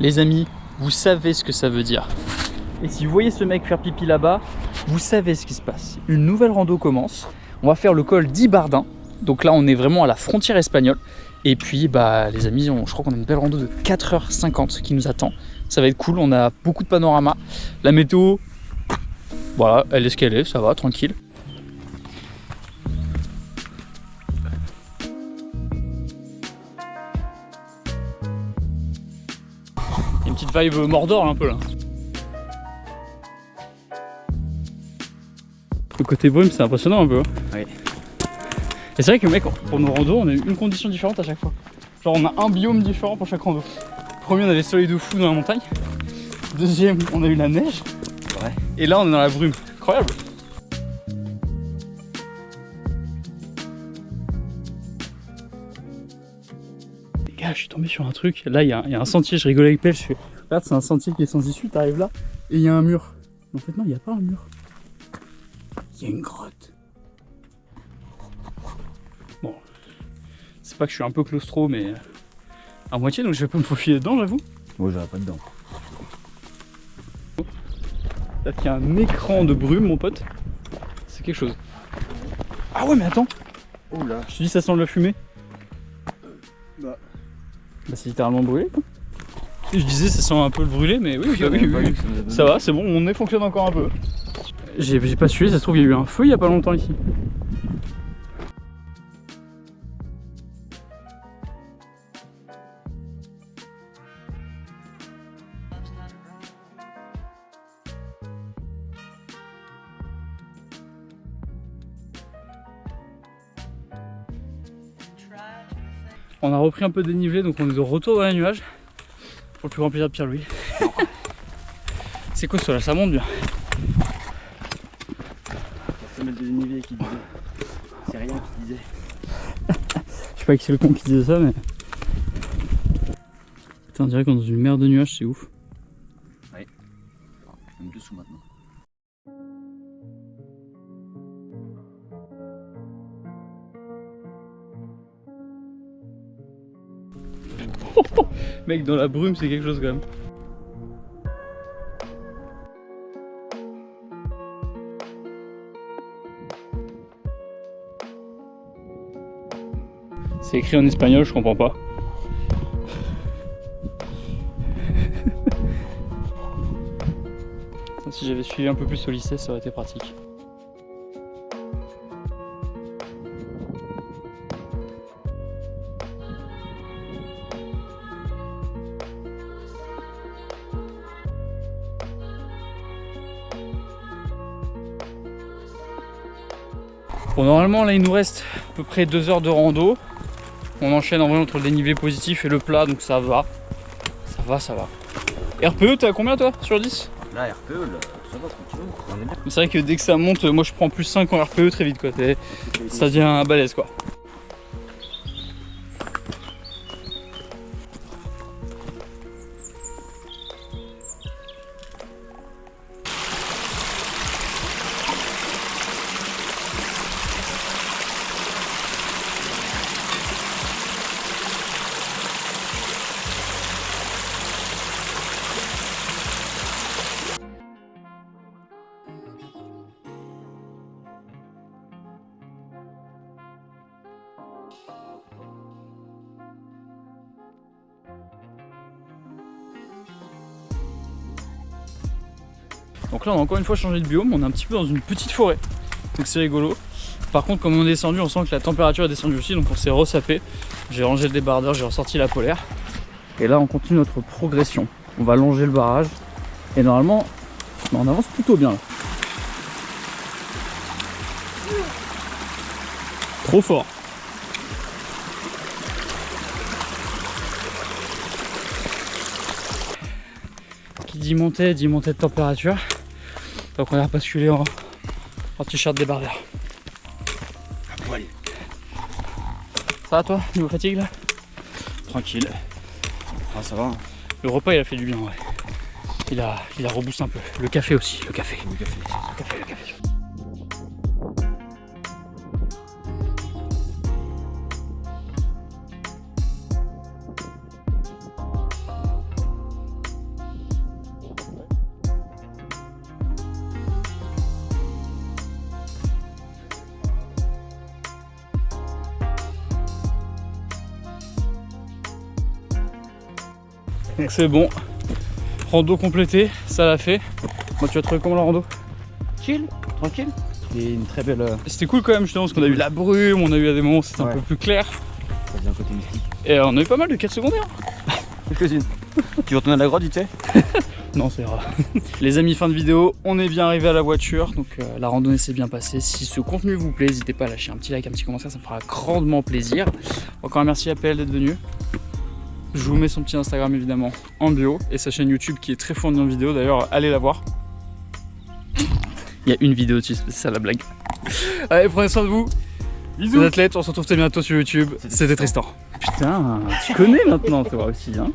Les amis, vous savez ce que ça veut dire. Et si vous voyez ce mec faire pipi là-bas, vous savez ce qui se passe. Une nouvelle rando commence. On va faire le col d'Ibardin. Donc là, on est vraiment à la frontière espagnole. Et puis, bah, les amis, je crois qu'on a une belle rando de 4h50 qui nous attend. Ça va être cool, on a beaucoup de panoramas. La météo, voilà, elle est ce qu'elle est, ça va, tranquille. Il y a une petite vibe Mordor un peu là. Le côté brume, c'est impressionnant un peu. Hein. Oui. Et c'est vrai que mec, pour nos randos, on a eu une condition différente à chaque fois. Genre on a un biome différent pour chaque rando. Premier, on avait le soleil de fou dans la montagne. Deuxième, on a eu la neige. Ouais. Et là, on est dans la brume. Incroyable. Les gars, je suis tombé sur un truc. Là, il y a un sentier. Je rigolais avec Pelle. Je fais, regarde, c'est un sentier qui est sans issue. T'arrives là et il y a un mur. En fait, non, il n'y a pas un mur. Il y a une grotte. Bon, c'est pas que je suis un peu claustro, mais à moitié, donc je vais pas me faufiler dedans, j'avoue. Moi, j'aurais pas dedans. Là, il y a un écran de brume, mon pote. C'est quelque chose. Ah ouais, mais attends. Oh là. Je te dis, ça sent de la fumée. Bah, c'est littéralement brûlé, quoi. Et je disais, ça sent un peu le brûlé, mais oui, oui. Ça va, c'est bon, mon nez fonctionne encore un peu. J'ai pas suivi, ça se trouve, il y a eu un feu il y a pas longtemps ici. On a repris un peu de dénivelé, donc on est de retour dans les nuages. Pour le plus grand plaisir de Pierre-Louis. C'est quoi ça là, ça monte bien. Ça met de dénivelé qui disait. C'est rien qui disait. Je sais pas qui c'est le con qui disait ça, mais. Putain, on dirait qu'on est dans une mer de nuages, c'est ouf. Ouais. Même dessous maintenant. Mec, dans la brume, c'est quelque chose quand même. C'est écrit en espagnol, je comprends pas. Si j'avais suivi un peu plus au lycée, ça aurait été pratique. Bon, normalement là il nous reste à peu près 2 heures de rando. On enchaîne en vrai entre le dénivelé positif et le plat, donc ça va. Ça va. RPE, t'es à combien toi sur 10? Là, RPE, là, ça va tranquille. On est bien. C'est vrai que dès que ça monte, moi je prends plus 5 en RPE très vite quoi. Ça devient un balèze quoi. Donc là on a encore une fois changé de biome, on est un petit peu dans une petite forêt, donc c'est rigolo. Par contre comme on est descendu, on sent que la température est descendue aussi, donc on s'est ressapé. J'ai rangé le débardeur, j'ai ressorti la polaire. Et là on continue notre progression. On va longer le barrage et normalement on avance plutôt bien là. Trop fort. Qui dit montée de température. Donc on a basculé en t-shirt débardeur. À poil. Ça va toi, niveau fatigue là? Tranquille. Ah, ça va. Hein. Le repas il a fait du bien ouais. Il a reboost un peu. Le café aussi, le café. Le café. Donc c'est bon. Rando complété, ça l'a fait. Moi, tu as trouvé comment la rando? Chill, tranquille. Et une très belle. C'était cool quand même justement parce qu'on a eu la brume, on a eu à des moments où c'était un peu plus clair. Ça vient un côté mystique. Et on a eu pas mal de quêtes secondaires. Quelques-unes. Tu retournes à la grotte, tu sais? Non, c'est rare. Les amis, fin de vidéo, on est bien arrivé à la voiture, donc la randonnée s'est bien passée. Si ce contenu vous plaît, n'hésitez pas à lâcher un petit like, un petit commentaire, ça me fera grandement plaisir. Encore un merci à PL d'être venu. Je vous mets son petit Instagram évidemment en bio et sa chaîne YouTube qui est très fournie en vidéo, d'ailleurs allez la voir. Il y a une vidéo dessus, c'est ça la blague. Allez, prenez soin de vous. Bisous les athlètes, on se retrouve très bientôt sur YouTube. C'était Tristan. Putain, tu connais maintenant toi aussi hein.